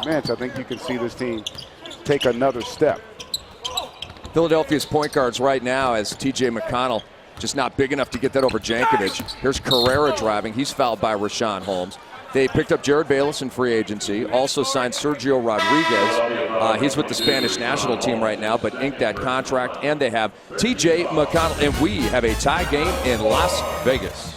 bench, I think you can see this team take another step. Philadelphia's point guards right now as T.J. McConnell just not big enough to get that over Jankovic. Here's Carrera driving. He's fouled by Rashawn Holmes. They picked up Jared Bayless in free agency, also signed Sergio Rodriguez. He's with the Spanish national team right now, but inked that contract. And they have T.J. McConnell. And we have a tie game in Las Vegas.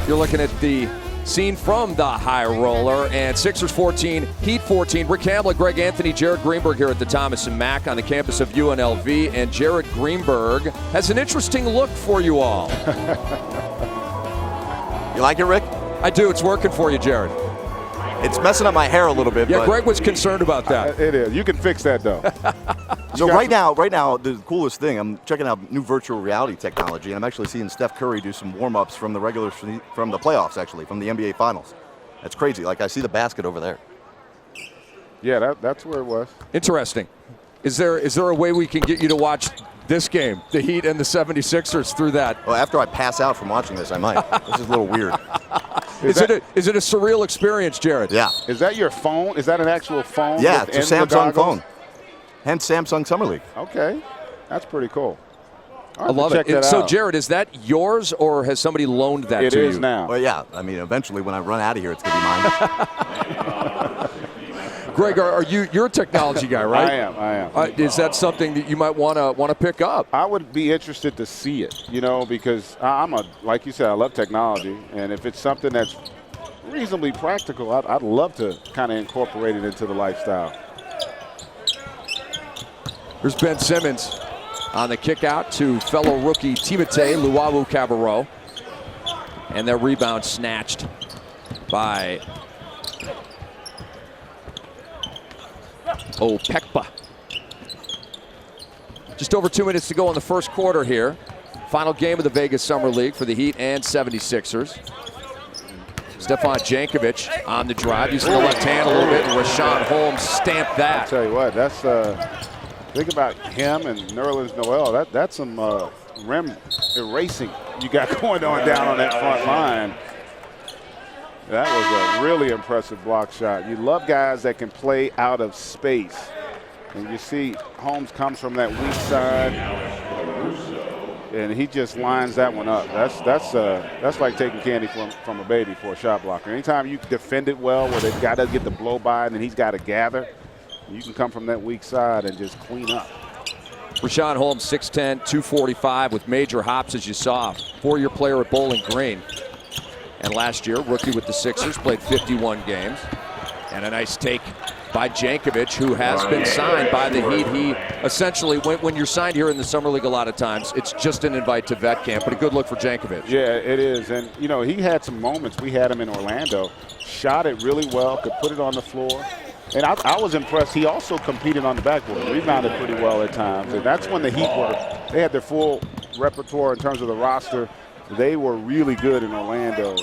You're looking at the scene from the High Roller, and Sixers 14, Heat 14. Rick Hamblin, Greg Anthony, Jared Greenberg here at the Thomas & Mack on the campus of UNLV, and Jared Greenberg has an interesting look for you all. You like it, Rick? I do. It's working for you, Jared. It's messing up my hair a little bit. Yeah, but Greg was concerned about that. It is. You can fix that, though. So right now, the coolest thing, I'm checking out new virtual reality technology, and I'm actually seeing Steph Curry do some warm-ups from the playoffs, actually, from the NBA Finals. That's crazy. Like, I see the basket over there. Yeah, that's where it was. Interesting. Is there a way we can get you to watch this game, the Heat and the 76ers, through that? Well, after I pass out from watching this, I might. This is a little weird. Is it a surreal experience, Jared? Yeah. Is that your phone? Is that an actual phone? Yeah, it's a Samsung phone. Hence Samsung Summer League. Okay. That's pretty cool. I love it. So, Jared, is that yours, or has somebody loaned that to you? It is now. Well, yeah. I mean, eventually, when I run out of here, it's going to be mine. Greg, you're a technology guy, right? I am. Is that something that you might want to pick up? I would be interested to see it, because like you said, I love technology, and if it's something that's reasonably practical, I'd love to kind of incorporate it into the lifestyle. Here's Ben Simmons on the kick out to fellow rookie Timothé Luwawu-Cabarrot. And their rebound snatched by Opekpa. Just over 2 minutes to go in the first quarter here. Final game of the Vegas Summer League for the Heat and 76ers. Stefan Jankovic on the drive, using the left hand a little bit, and Rashawn Holmes stamped that. I'll tell you what, that's think about him and Nerlens Noel. That's some rim erasing you got going on down on that front line. That was a really impressive block shot. You love guys that can play out of space. And you see Holmes comes from that weak side, and he just lines that one up. That's like taking candy from a baby for a shot blocker. Anytime you defend it well, where they've got to get the blow by and then he's got to gather, you can come from that weak side and just clean up. Rashawn Holmes, 6'10", 245 with major hops, as you saw. 4-year player at Bowling Green. And last year, rookie with the Sixers, played 51 games. And a nice take by Jankovic, who has been signed by the Heat. He essentially, when you're signed here in the Summer League a lot of times, it's just an invite to vet camp, but a good look for Jankovic. Yeah, it is. And, he had some moments. We had him in Orlando. Shot it really well, could put it on the floor. And I was impressed. He also competed on the backboard, rebounded pretty well at times. And that's when the Heat they had their full repertoire in terms of the roster, they were really good in Orlando.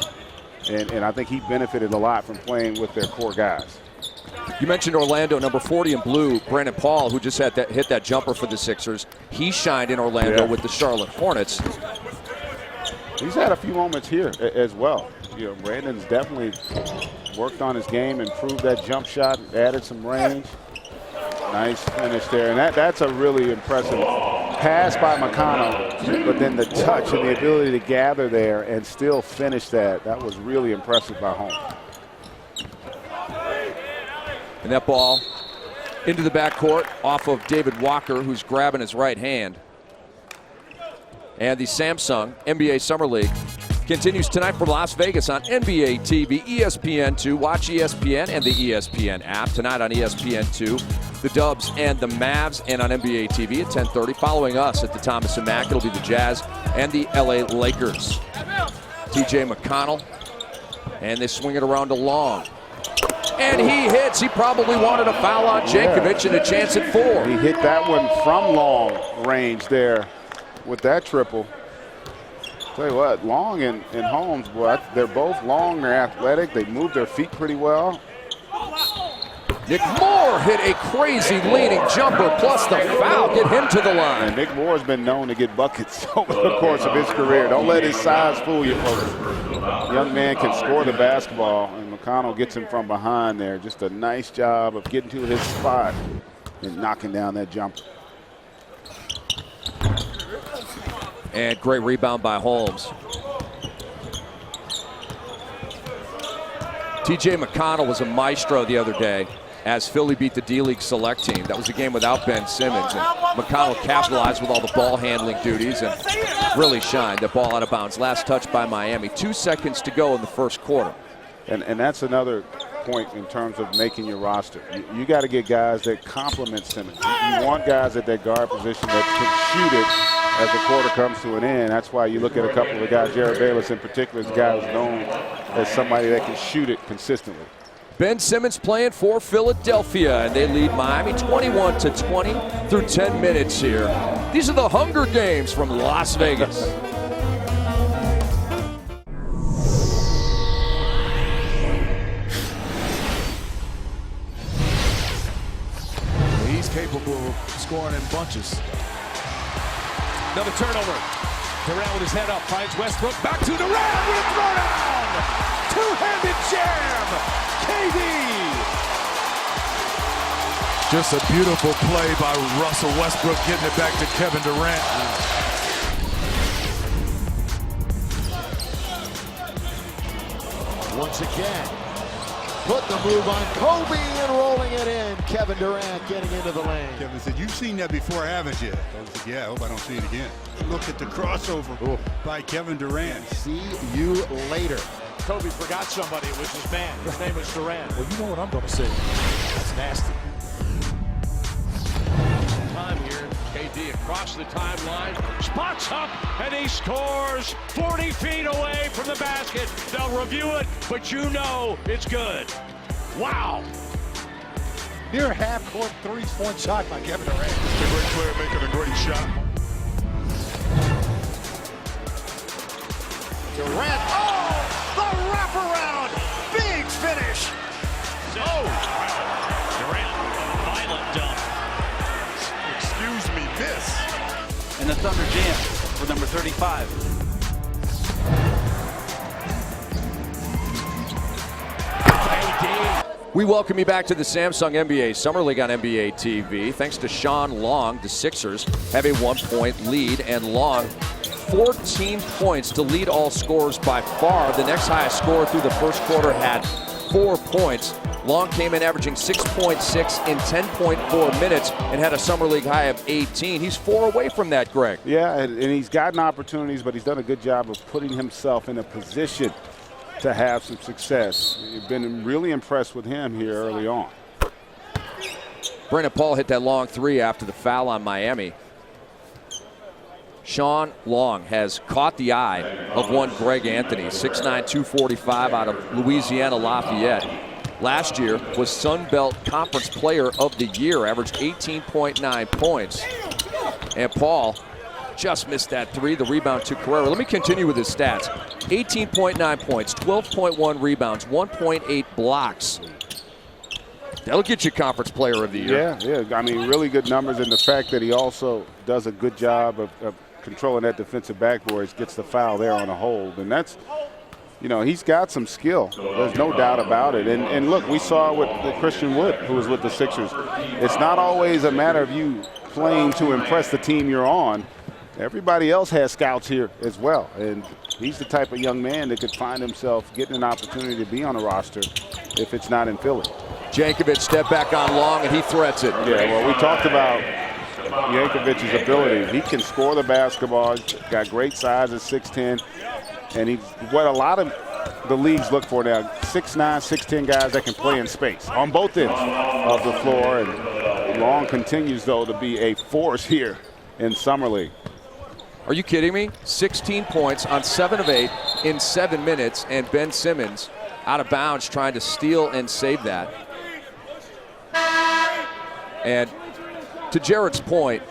And I think he benefited a lot from playing with their core guys. You mentioned Orlando, number 40 in blue, Brandon Paul, who just had hit that jumper for the Sixers. He shined in Orlando with the Charlotte Hornets. He's had a few moments here as well. You know, Brandon's definitely worked on his game, improved that jump shot, added some range. Nice finish there, and that's a really impressive pass by McConnell, but then the touch and the ability to gather there and still finish that was really impressive by Holmes. And that ball into the backcourt off of David Walker, who's grabbing his right hand. And the Samsung NBA Summer League continues tonight from Las Vegas on NBA TV, ESPN2. Watch ESPN and the ESPN app. Tonight on ESPN2, the Dubs and the Mavs, and on NBA TV at 10:30. Following us at the Thomas and Mack, it'll be the Jazz and the LA Lakers. TJ McConnell, and they swing it around to Long. And he hits. He probably wanted a foul on Jankovic and a chance at 4. He hit that one from long range there with that triple. Tell you what, Long and Holmes, boy, they're both long, they're athletic, they move their feet pretty well. Nick Moore hit a crazy leaning jumper, plus the foul get him to the line. And Nick Moore has been known to get buckets over the course of his career. Don't let his size fool you, folks. The young man can score the basketball, and McConnell gets him from behind there. Just a nice job of getting to his spot and knocking down that jumper. And great rebound by Holmes. TJ McConnell was a maestro the other day as Philly beat the D-League Select team. That was a game without Ben Simmons, and McConnell capitalized with all the ball handling duties and really shined. The ball out of bounds. Last touch by Miami. 2 seconds to go in the first quarter. And that's another point in terms of making your roster. You got to get guys that complement Simmons. You want guys at that guard position that can shoot it as the quarter comes to an end. That's why you look at a couple of the guys, Jared Bayless in particular, is a guy who's known as somebody that can shoot it consistently. Ben Simmons playing for Philadelphia, and they lead Miami 21-20 through 10 minutes here. These are the Hunger Games from Las Vegas. He's capable of scoring in bunches. Another turnover. Durant with his head up, finds Westbrook. Back to Durant with a throwdown. Two-handed jam. KD. Just a beautiful play by Russell Westbrook, getting it back to Kevin Durant. Once again, put the move on Kobe and rolling it in. Kevin Durant getting into the lane. Kevin said, "You've seen that before, haven't you?" I said, "Yeah, I hope I don't see it again." Look at the crossover by Kevin Durant. See you later. Kobe forgot somebody. It was his man. His name was Durant. Well, you know what I'm going to say. That's nasty. Time here. KD across the timeline. Spots up, and he scores 40 feet away from the basket. They'll review it, but you know it's good. Wow. Near half-court three-point shot by Kevin Durant. Just a great player making a great shot. Durant, the wraparound, big finish. Durant, violent dunk. Excuse me, miss. And the Thunder jam for number 35. We welcome you back to the Samsung NBA Summer League on NBA TV. Thanks to Sean Long, the Sixers have a 1-point lead, and Long 14 points to lead all scorers by far. The next highest scorer through the first quarter had 4 points. Long came in averaging 6.6 in 10.4 minutes and had a Summer League high of 18. He's 4 away from that, Greg. Yeah, and he's gotten opportunities, but he's done a good job of putting himself in a position to have some success. You've been really impressed with him here early on. Brandon Paul hit that long 3 after the foul on Miami. Sean Long has caught the eye of one Greg Anthony, 6'9", 245 out of Louisiana Lafayette. Last year was Sun Belt Conference Player of the Year, averaged 18.9 points. And Paul just missed that three. The rebound to Carrera. Let me continue with his stats. 18.9 points, 12.1 rebounds, 1.8 blocks. That'll get you Conference Player of the Year. Yeah. I mean, really good numbers, and the fact that he also does a good job of controlling that defensive backboard, gets the foul there on a hold. And that's, you know, he's got some skill. There's no doubt about it. And look, we saw with Christian Wood, who was with the Sixers. It's not always a matter of you playing to impress the team you're on. Everybody else has scouts here as well. And he's the type of young man that could find himself getting an opportunity to be on a roster if it's not in Philly. Jankovic step back on long, and he threats it. Yeah, well, we talked about Jankovic's ability. He can score the basketball. He's got great size at 6'10". And he's what a lot of the leagues look for now, 6'9", 6'10" guys that can play in space on both ends of the floor. And Long continues, though, to be a force here in Summer League. Are you kidding me? 16 points on 7 of 8 in 7 minutes, and Ben Simmons out of bounds trying to steal and save that. And to Jared's point,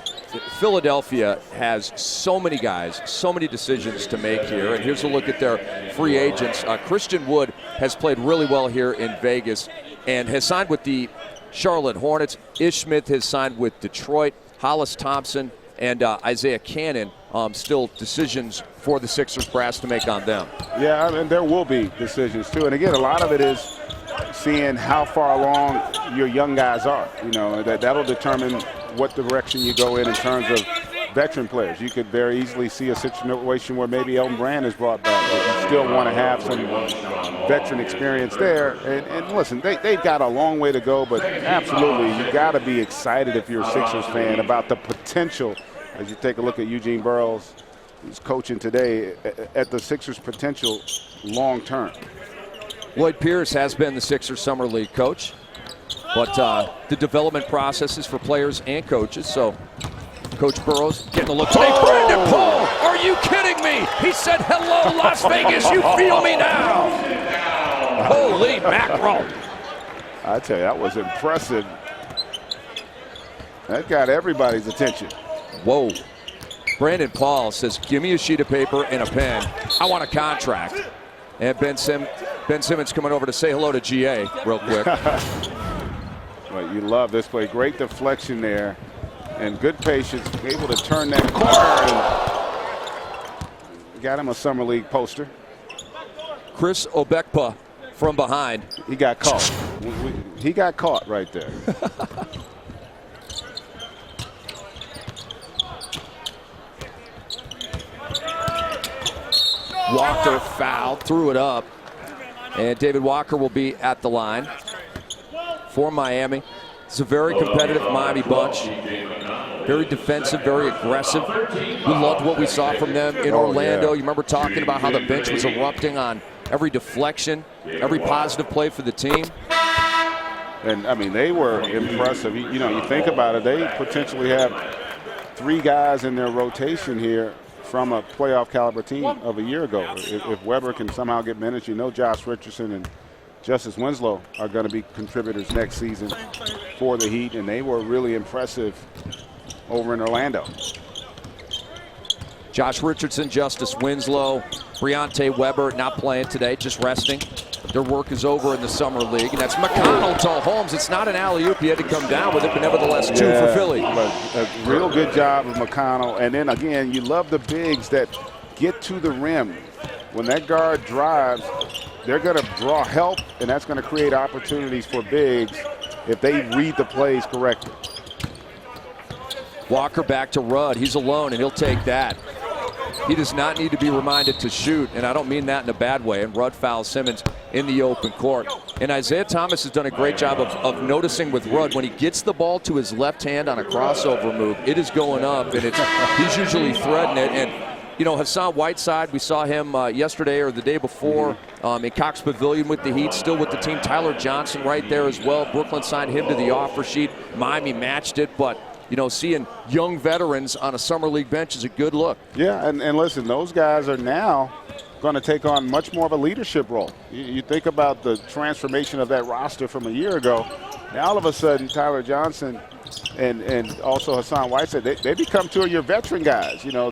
Philadelphia has so many guys, so many decisions to make here. And here's a look at their free agents. Christian Wood has played really well here in Vegas and has signed with the Charlotte Hornets. Ish Smith has signed with Detroit. Hollis Thompson and Isaiah Cannon, still decisions for the Sixers brass to make on them. Yeah, and there will be decisions too. And again, a lot of it is seeing how far along your young guys are. You know, that'll determine what direction you go in terms of veteran players. You could very easily see a situation where maybe Elton Brand is brought back, but you still want to have some veteran experience there. And listen, they've got a long way to go, but absolutely, you got to be excited if you're a Sixers fan about the potential. As you take a look at Eugene Burroughs, who's coaching today, at the Sixers' potential long term. Lloyd Pierce has been the Sixers Summer League coach, but the development process is for players and coaches. So Coach Burroughs getting a look today. Brandon Paul, are you kidding me? He said, hello, Las Vegas, you feel me now? Holy mackerel. I tell you, that was impressive. That got everybody's attention. Whoa. Brandon Paul says, give me a sheet of paper and a pen. I want a contract. And Ben Simmons coming over to say hello to GA real quick. Well, you love this play. Great deflection there. And good patience, able to turn that corner. And got him a Summer League poster. Chris Obekpa from behind. He got caught. He got caught right there. Walker fouled, threw it up. And David Walker will be at the line for Miami. It's a very competitive Miami bunch. Very defensive, very aggressive. We loved what we saw from them in Orlando. Yeah. You remember talking about how the bench was erupting on every deflection, every positive play for the team. And, I mean, they were impressive. You know, you think about it, they potentially have 3 guys in their rotation here from a playoff caliber team of a year ago. If Weber can somehow get minutes, you know Josh Richardson and Justice Winslow are going to be contributors next season for the Heat, and they were really impressive over in Orlando. Josh Richardson, Justice Winslow, Briante Weber not playing today, just resting. Their work is over in the Summer League, and that's McConnell to Holmes. It's not an alley-oop. He had to come down with it, but nevertheless, 2 for Philly. But a real good job of McConnell. And then, again, you love the bigs that get to the rim. When that guard drives, they're going to draw help, and that's going to create opportunities for bigs if they read the plays correctly. Walker back to Rudd. He's alone, and he'll take that. He does not need to be reminded to shoot, and I don't mean that in a bad way. And Rudd fouls Simmons in the open court. And Isaiah Thomas has done a great job of noticing with Rudd, when he gets the ball to his left hand on a crossover move, it is going up, and he's usually threading it. And, you know, Hassan Whiteside, we saw him yesterday or the day before in Cox Pavilion with the Heat, still with the team. Tyler Johnson right there as well. Brooklyn signed him to the offer sheet. Miami matched it, but you know, seeing young veterans on a Summer League bench is a good look. Yeah, and listen, those guys are now going to take on much more of a leadership role. You think about the transformation of that roster from a year ago. Now all of a sudden, Tyler Johnson and also Hassan Whiteside, they become 2 of your veteran guys. You know,